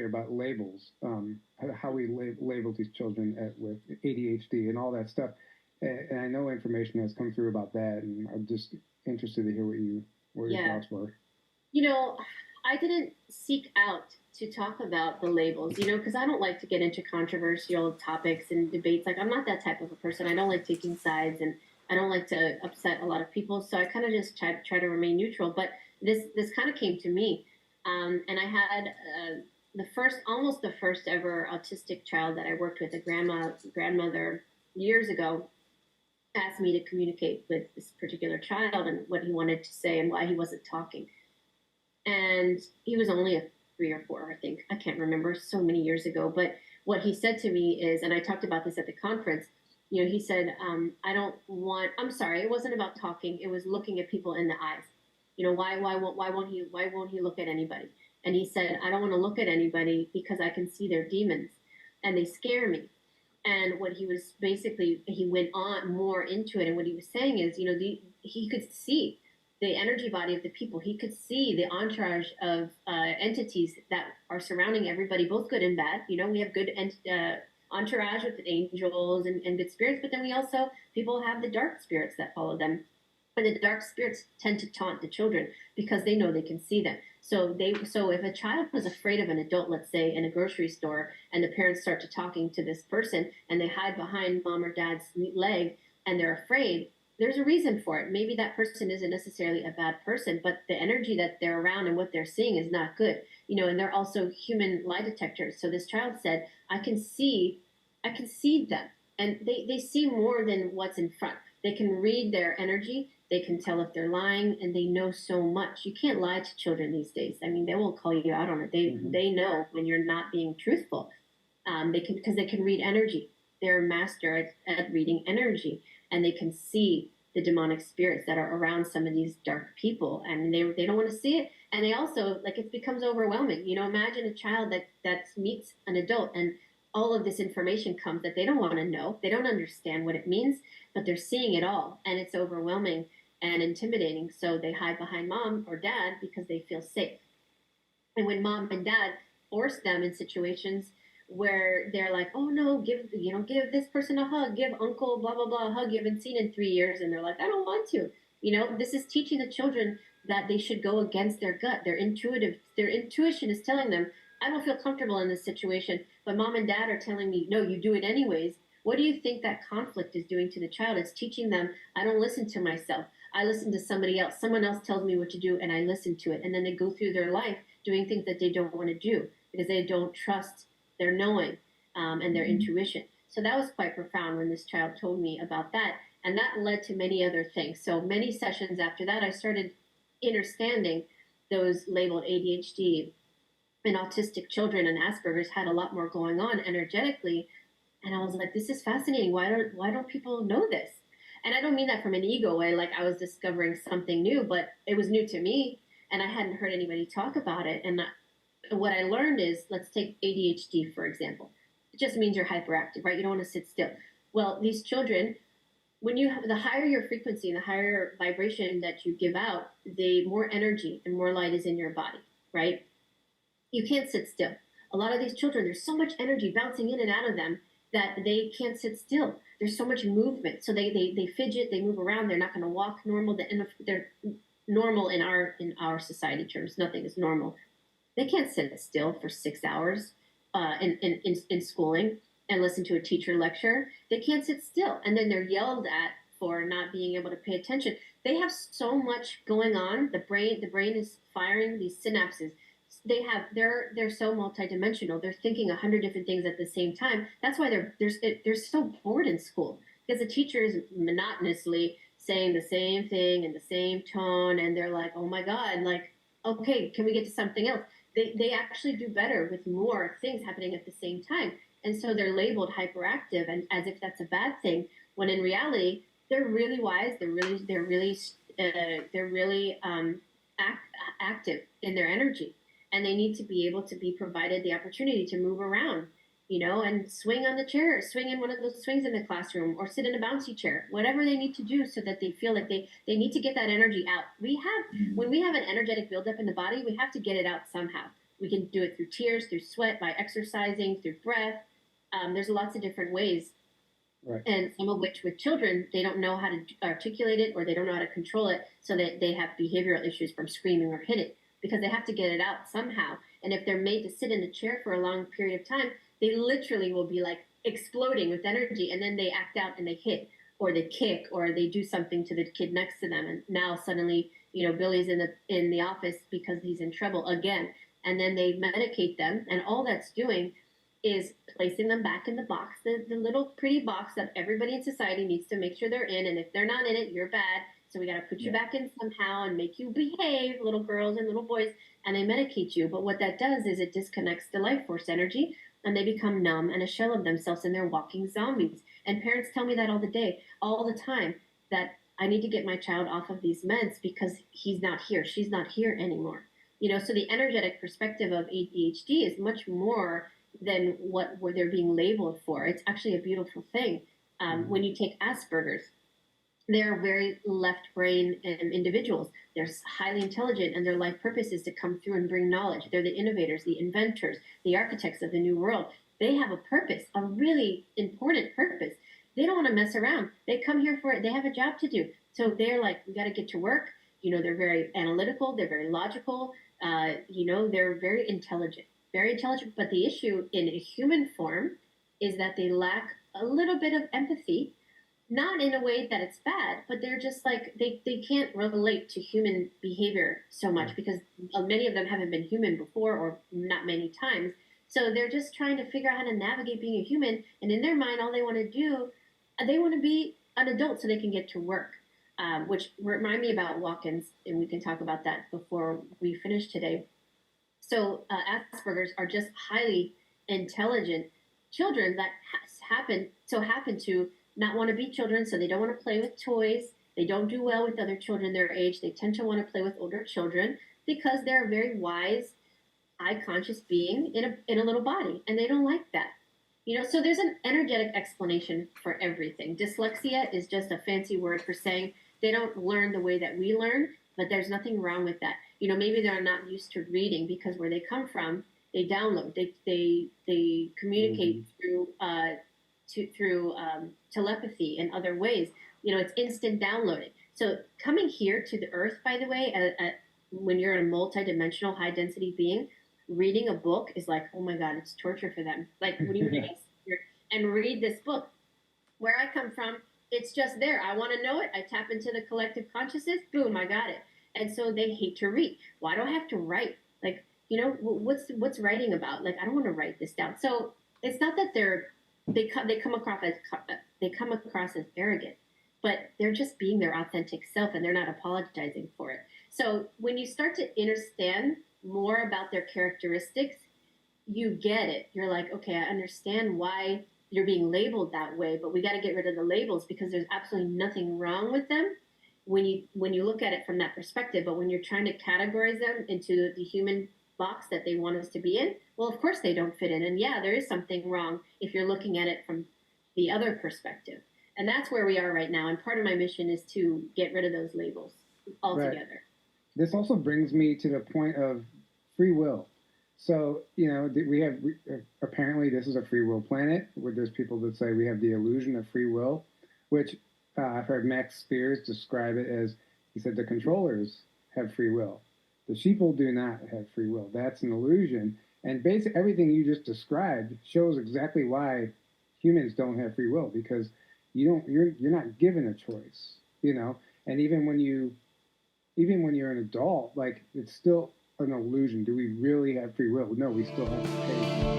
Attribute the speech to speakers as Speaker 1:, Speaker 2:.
Speaker 1: about labels, how we label these children with ADHD and all that stuff. And I know information has come through about that, and I'm just interested to hear what your thoughts were.
Speaker 2: I didn't seek out to talk about the labels, because I don't like to get into controversial topics and debates. Like, I'm not that type of a person. I don't like taking sides, and I don't like to upset a lot of people. So I kind of just try to remain neutral. But this kind of came to me. And I had almost the first ever autistic child that I worked with, a grandmother years ago, asked me to communicate with this particular child and what he wanted to say and why he wasn't talking. And he was only a 3 or 4, I think. I can't remember, so many years ago. But what he said to me is, and I talked about this at the conference, he said, I'm sorry, it wasn't about talking. It was looking at people in the eyes. Why won't he look at anybody? And he said, I don't want to look at anybody because I can see their demons and they scare me. And what he was basically, he went on more into it. And what he was saying is, he could see the energy body of the people. He could see the entourage of entities that are surrounding everybody, both good and bad. We have good entourage with angels and good spirits, but then people have the dark spirits that follow them. And the dark spirits tend to taunt the children because they know they can see them. So if a child was afraid of an adult, let's say in a grocery store, and the parents start to talking to this person and they hide behind mom or dad's leg and they're afraid, there's a reason for it. Maybe that person isn't necessarily a bad person, but the energy that they're around and what they're seeing is not good. And they're also human lie detectors. So this child said, I can see them. And they see more than what's in front. They can read their energy. They can tell if they're lying, and they know so much. You can't lie to children these days. I mean, they will call you out on it. They know when you're not being truthful. Because they can read energy. They're a master at reading energy, and they can see the demonic spirits that are around some of these dark people, and they don't want to see it. And they also, it becomes overwhelming. Imagine a child that meets an adult, and all of this information comes that they don't want to know. They don't understand what it means, but they're seeing it all, and it's overwhelming and intimidating. So they hide behind mom or dad because they feel safe. And when mom and dad force them in situations where they're like, oh no, give this person a hug, give uncle blah blah blah a hug you haven't seen in 3 years, and they're like, I don't want to. This is teaching the children that they should go against their gut. Their intuition is telling them, I don't feel comfortable in this situation, but mom and dad are telling me, no, you do it anyways. What do you think that conflict is doing to the child? It's teaching them, I don't listen to myself. I listen to somebody else. Someone else tells me what to do, and I listen to it. And then they go through their life doing things that they don't want to do because they don't trust their knowing and their intuition. So that was quite profound when this child told me about that. And that led to many other things. So many sessions after that, I started understanding those labeled ADHD and autistic children and Asperger's had a lot more going on energetically. And I was like, this is fascinating. Why don't people know this? And I don't mean that from an ego way, like I was discovering something new, but it was new to me and I hadn't heard anybody talk about it. And what I learned is, let's take ADHD, for example. It just means you're hyperactive, right? You don't want to sit still. Well, these children, the higher your frequency and the higher vibration that you give out, the more energy and more light is in your body, right? You can't sit still. A lot of these children, there's so much energy bouncing in and out of them that they can't sit still. There's so much movement. So they fidget, they move around, they're not going to walk normal. They're normal in our society terms. Nothing is normal. They can't sit still for 6 hours in schooling and listen to a teacher lecture. They can't sit still. And then they're yelled at for not being able to pay attention. They have so much going on. The brain is firing these synapses. They're so multidimensional. They're thinking 100 different things at the same time. That's why they're so bored in school, because the teacher is monotonously saying the same thing in the same tone, and they're like, oh my God, like, okay, can we get to something else? They actually do better with more things happening at the same time. And so they're labeled hyperactive, and as if that's a bad thing, when in reality, they're really wise. They're really active in their energy. And they need to be able to be provided the opportunity to move around, and swing on the chair, swing in one of those swings in the classroom, or sit in a bouncy chair, whatever they need to do so that they feel like they need to get that energy out. When we have an energetic buildup in the body, we have to get it out somehow. We can do it through tears, through sweat, by exercising, through breath. There's lots of different ways.
Speaker 1: Right.
Speaker 2: And some of which with children, they don't know how to articulate it or they don't know how to control it. So that they have behavioral issues from screaming or hitting because they have to get it out somehow. And if they're made to sit in a chair for a long period of time, they literally will be like exploding with energy. And then they act out and they hit or they kick or they do something to the kid next to them. And now suddenly, Billy's in the office because he's in trouble again. And then they medicate them. And all that's doing is placing them back in the box, the little pretty box that everybody in society needs to make sure they're in. And if they're not in it, you're bad. So we got to put you back in somehow and make you behave, little girls and little boys, and they medicate you. But what that does is it disconnects the life force energy and they become numb and a shell of themselves and they're walking zombies. And parents tell me that all the time, that I need to get my child off of these meds because he's not here. She's not here anymore. So the energetic perspective of ADHD is much more than what they're being labeled for. It's actually a beautiful thing. When you take Asperger's, they're very left brain individuals. They're highly intelligent and their life purpose is to come through and bring knowledge. They're the innovators, the inventors, the architects of the new world. They have a purpose, a really important purpose. They don't want to mess around. They come here for it. They have a job to do. So they're like, we got to get to work. They're very analytical. They're very logical. They're very intelligent, but the issue in a human form is that they lack a little bit of empathy, not in a way that it's bad, but they're just like, they can't relate to human behavior so much because many of them haven't been human before or not many times. So they're just trying to figure out how to navigate being a human. And in their mind, all they want to do, they want to be an adult so they can get to work. Which remind me about walk-ins, and we can talk about that before we finish today. So Asperger's are just highly intelligent children that happen to not want to be children, so they don't want to play with toys. They don't do well with other children their age. They tend to want to play with older children because they're a very wise, eye-conscious being in a little body, and they don't like that. So there's an energetic explanation for everything. Dyslexia is just a fancy word for saying they don't learn the way that we learn, but there's nothing wrong with that. Maybe they're not used to reading because where they come from, they download, they communicate through telepathy and other ways. It's instant downloading. So coming here to the earth, by the way, when you're a multidimensional high density being, reading a book is like, oh my God, it's torture for them. Like when you read and read this book, where I come from, it's just there. I want to know it. I tap into the collective consciousness. Boom, I got it. And so they hate to read. Why do I have to write? Like, what's writing about? Like, I don't want to write this down. So it's not that they come across as arrogant, but they're just being their authentic self and they're not apologizing for it. So when you start to understand more about their characteristics, you get it. You're like, okay, I understand why you're being labeled that way, but we got to get rid of the labels because there's absolutely nothing wrong with them when you look at it from that perspective. But when you're trying to categorize them into the human box that they want us to be in, well, of course they don't fit in. And yeah, there is something wrong if you're looking at it from the other perspective. And that's where we are right now. And part of my mission is to get rid of those labels altogether. Right.
Speaker 1: This also brings me to the point of free will. So, we have, apparently this is a free will planet, where there's people that say we have the illusion of free will, which I've heard Max Spears describe it as, he said the controllers have free will. The sheeple do not have free will. That's an illusion. And basically everything you just described shows exactly why humans don't have free will, because you're not given a choice, and even when you're an adult, like, it's still an illusion. Do we really have free will? No, we still have to pay.